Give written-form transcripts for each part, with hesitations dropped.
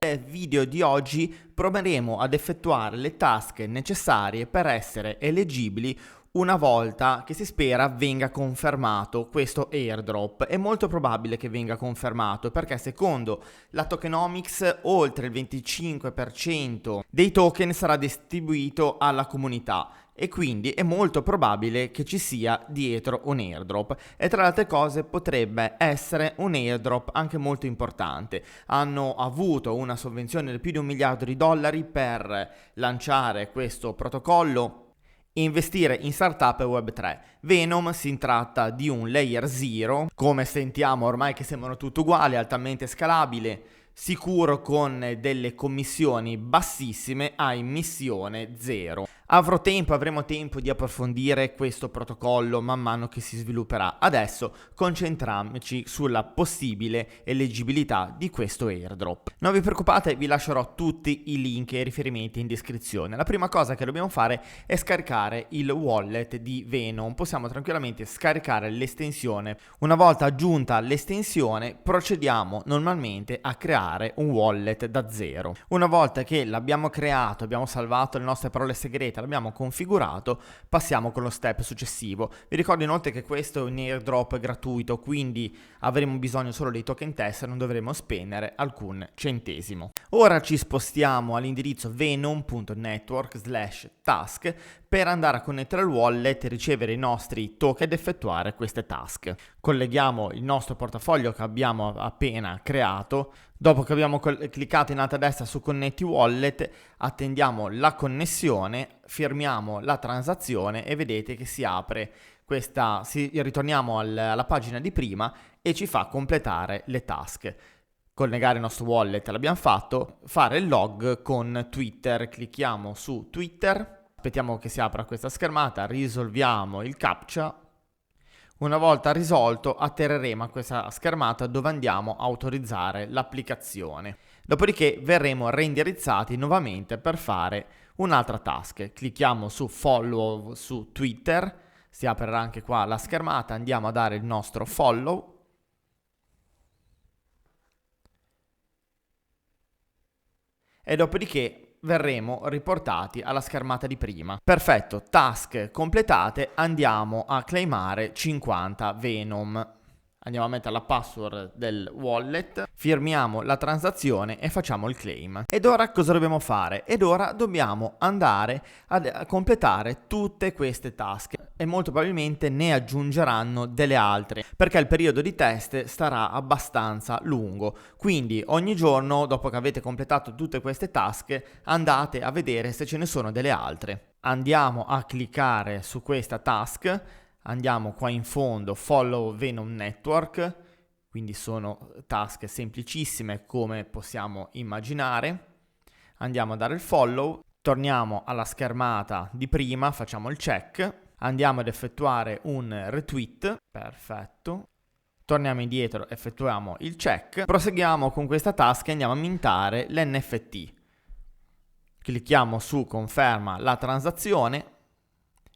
Nel video di oggi proveremo ad effettuare le task necessarie per essere eleggibili una volta che si spera venga confermato questo airdrop. È molto probabile che venga confermato perché secondo la tokenomics oltre il 25% dei token sarà distribuito alla comunità e quindi è molto probabile che ci sia dietro un airdrop, e tra le altre cose potrebbe essere un airdrop anche molto importante. Hanno avuto una sovvenzione di più di $1 miliardo per lanciare questo protocollo e investire in startup Web3. Venom si tratta di un layer 0, come sentiamo ormai che sembrano tutti uguali, altamente scalabile, sicuro, con delle commissioni bassissime a emissione zero. Avremo tempo di approfondire questo protocollo man mano che si svilupperà. Adesso concentriamoci sulla possibile eleggibilità di questo airdrop. Non vi preoccupate, vi lascerò tutti i link e i riferimenti in descrizione. La prima cosa che dobbiamo fare è scaricare il wallet di Venom. Possiamo tranquillamente scaricare l'estensione. Una volta aggiunta l'estensione, procediamo normalmente a creare un wallet da zero. Una volta che l'abbiamo creato, abbiamo salvato le nostre parole segrete, l'abbiamo configurato, passiamo con lo step successivo. Vi ricordo inoltre che questo è un airdrop gratuito, quindi avremo bisogno solo dei token test e non dovremo spendere alcun centesimo. Ora ci spostiamo all'indirizzo venom.network/task per andare a connettere il wallet e ricevere i nostri token ed effettuare queste task. Colleghiamo il nostro portafoglio che abbiamo appena creato. Dopo che abbiamo cliccato in alto a destra su Connetti Wallet, attendiamo la connessione, firmiamo la transazione e vedete che si apre ritorniamo alla pagina di prima e ci fa completare le task. Collegare il nostro wallet l'abbiamo fatto, fare il log con Twitter, clicchiamo su Twitter, aspettiamo che si apra questa schermata, risolviamo il captcha. Una volta risolto atterreremo a questa schermata dove andiamo a autorizzare l'applicazione. Dopodiché verremo reindirizzati nuovamente per fare un'altra task. Clicchiamo su follow su Twitter, si aprirà anche qua la schermata, andiamo a dare il nostro follow. E dopodiché verremo riportati alla schermata di prima. Perfetto, task completate, andiamo a claimare 50 Venom. Andiamo a mettere la password del wallet, firmiamo la transazione e facciamo il claim. Ed ora cosa dobbiamo fare? Ed ora dobbiamo andare a completare tutte queste task e molto probabilmente ne aggiungeranno delle altre perché il periodo di test sarà abbastanza lungo. Quindi ogni giorno, dopo che avete completato tutte queste task, andate a vedere se ce ne sono delle altre. Andiamo a cliccare su questa task. Andiamo qua in fondo, Follow Venom Network, quindi sono task semplicissime come possiamo immaginare. Andiamo a dare il follow, torniamo alla schermata di prima, facciamo il check, andiamo ad effettuare un retweet, perfetto. Torniamo indietro, effettuiamo il check, proseguiamo con questa task e andiamo a mintare l'NFT. Clicchiamo su conferma la transazione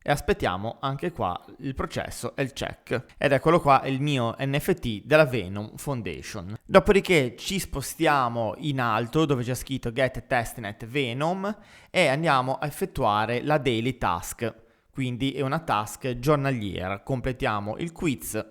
e aspettiamo anche qua il processo e il check. Ed eccolo qua il mio NFT della Venom Foundation. Dopodiché ci spostiamo in alto dove c'è scritto Get Testnet Venom e andiamo a effettuare la daily task. Quindi è una task giornaliera. Completiamo il quiz.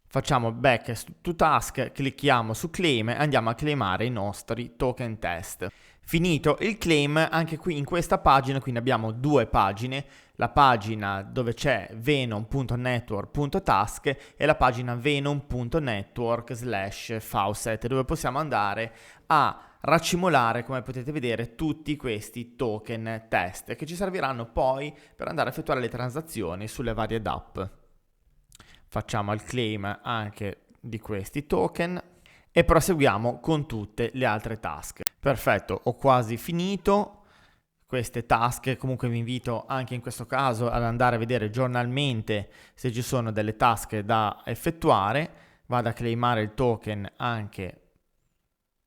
Facciamo back to task, clicchiamo su claim e andiamo a claimare i nostri token test. Finito il claim, anche qui in questa pagina, quindi abbiamo due pagine, la pagina dove c'è venom.network.task e la pagina venom.network/faucet, dove possiamo andare a racimolare, come potete vedere, tutti questi token test che ci serviranno poi per andare a effettuare le transazioni sulle varie DApp. Facciamo il claim anche di questi token e proseguiamo con tutte le altre task. Perfetto, ho quasi finito queste task. Comunque vi invito anche in questo caso ad andare a vedere giornalmente se ci sono delle task da effettuare. Vado a claimare il token anche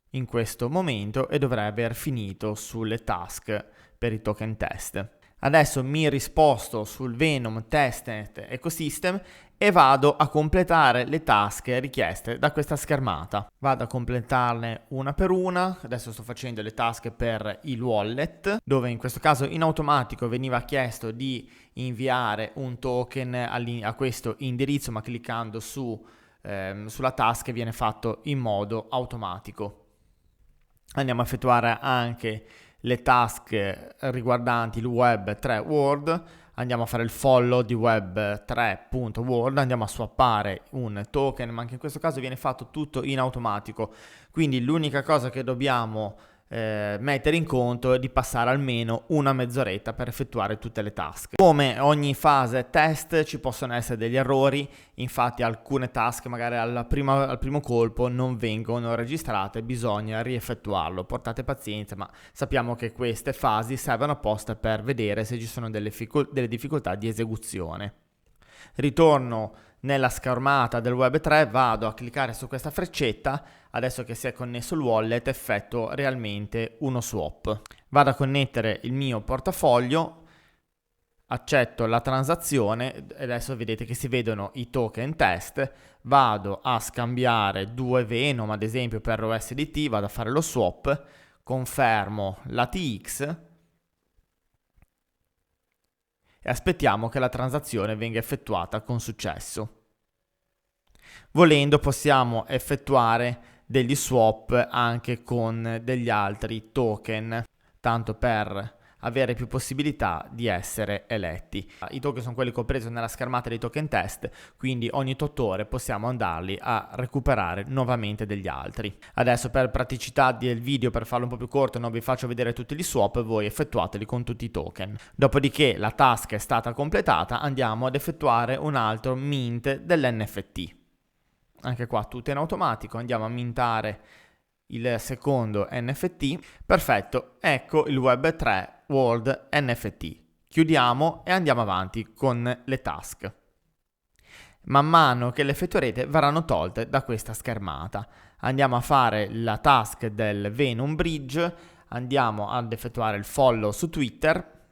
in questo momento e dovrei aver finito sulle task per i token test. Adesso mi risposto sul Venom Testnet Ecosystem e vado a completare le task richieste da questa schermata. Vado a completarne una per una. Adesso sto facendo le task per il wallet, dove in questo caso in automatico veniva chiesto di inviare un token a questo indirizzo, ma cliccando sulla task viene fatto in modo automatico. Andiamo a effettuare anche le task riguardanti il Web3 World. Andiamo a fare il follow di web3.world, andiamo a swappare un token, ma anche in questo caso viene fatto tutto in automatico, quindi l'unica cosa che dobbiamo mettere in conto è di passare almeno una mezz'oretta per effettuare tutte le task. Come ogni fase test ci possono essere degli errori, infatti alcune task magari al primo colpo non vengono registrate, bisogna rieffettuarlo. Portate pazienza, ma sappiamo che queste fasi servono apposta per vedere se ci sono delle difficoltà di esecuzione. Ritorno nella schermata del Web3, vado a cliccare su questa freccetta. Adesso che si è connesso il wallet, effettuo realmente uno swap. Vado a connettere il mio portafoglio, accetto la transazione e adesso vedete che si vedono i token test. Vado a scambiare 2 Venom ad esempio per USDT, vado a fare lo swap, confermo la TX e aspettiamo che la transazione venga effettuata con successo. Volendo possiamo effettuare degli swap anche con degli altri token, tanto per avere più possibilità di essere eletti. I token sono quelli compresi nella schermata dei token test, quindi ogni tot ore possiamo andarli a recuperare nuovamente degli altri. Adesso per praticità del video, per farlo un po' più corto, non vi faccio vedere tutti gli swap, voi effettuateli con tutti i token. Dopodiché la task è stata completata, andiamo ad effettuare un altro mint dell'NFT. Anche qua tutto in automatico, andiamo a mintare il secondo NFT. Perfetto, ecco il Web3 World NFT. Chiudiamo e andiamo avanti con le task. Man mano che le effettuerete verranno tolte da questa schermata. Andiamo a fare la task del Venom Bridge, andiamo ad effettuare il follow su Twitter,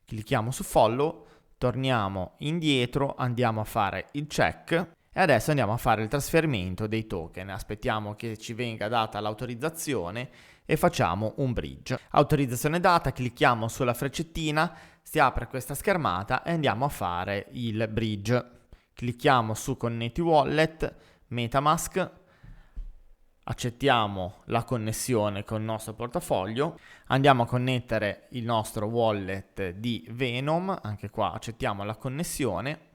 clicchiamo su follow, torniamo indietro, andiamo a fare il check. E adesso andiamo a fare il trasferimento dei token. Aspettiamo che ci venga data l'autorizzazione e facciamo un bridge. Autorizzazione data, clicchiamo sulla freccettina, si apre questa schermata e andiamo a fare il bridge. Clicchiamo su Connetti Wallet, MetaMask, accettiamo la connessione con il nostro portafoglio, andiamo a connettere il nostro wallet di Venom, anche qua accettiamo la connessione.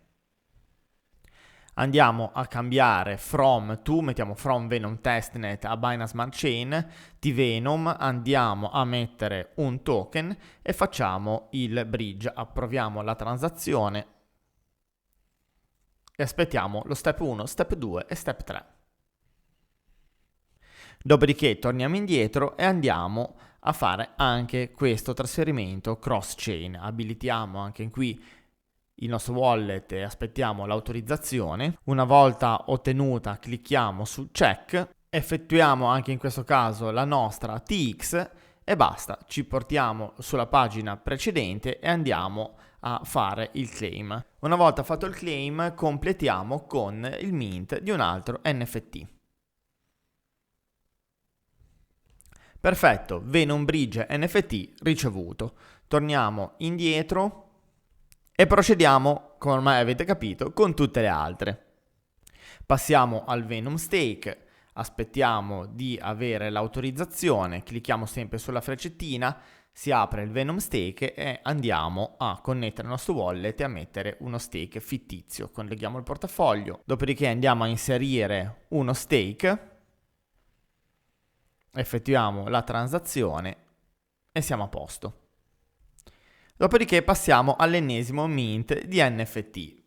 Andiamo a cambiare from to, mettiamo from Venom Testnet a Binance Smart Chain di Venom, andiamo a mettere un token e facciamo il bridge, approviamo la transazione e aspettiamo lo step 1, step 2 e step 3. Dopodiché torniamo indietro e andiamo a fare anche questo trasferimento cross chain, abilitiamo anche qui il nostro wallet e aspettiamo l'autorizzazione. Una volta ottenuta clicchiamo su check, effettuiamo anche in questo caso la nostra TX e basta, ci portiamo sulla pagina precedente e andiamo a fare il claim. Una volta fatto il claim completiamo con il mint di un altro NFT. Perfetto, Venom Bridge NFT ricevuto. Torniamo indietro e procediamo, come ormai avete capito, con tutte le altre. Passiamo al Venom Stake, aspettiamo di avere l'autorizzazione, clicchiamo sempre sulla freccettina, si apre il Venom Stake e andiamo a connettere il nostro wallet e a mettere uno stake fittizio. Colleghiamo il portafoglio, dopodiché andiamo a inserire uno stake, effettuiamo la transazione e siamo a posto. Dopodiché passiamo all'ennesimo mint di NFT,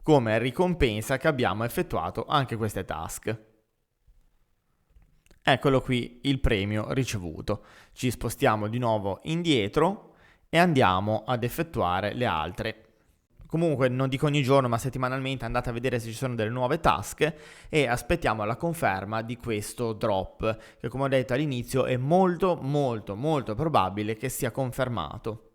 come ricompensa che abbiamo effettuato anche queste task. Eccolo qui il premio ricevuto. Ci spostiamo di nuovo indietro e andiamo ad effettuare le altre. Comunque non dico ogni giorno ma settimanalmente andate a vedere se ci sono delle nuove task e aspettiamo la conferma di questo drop che, come ho detto all'inizio, è molto probabile che sia confermato.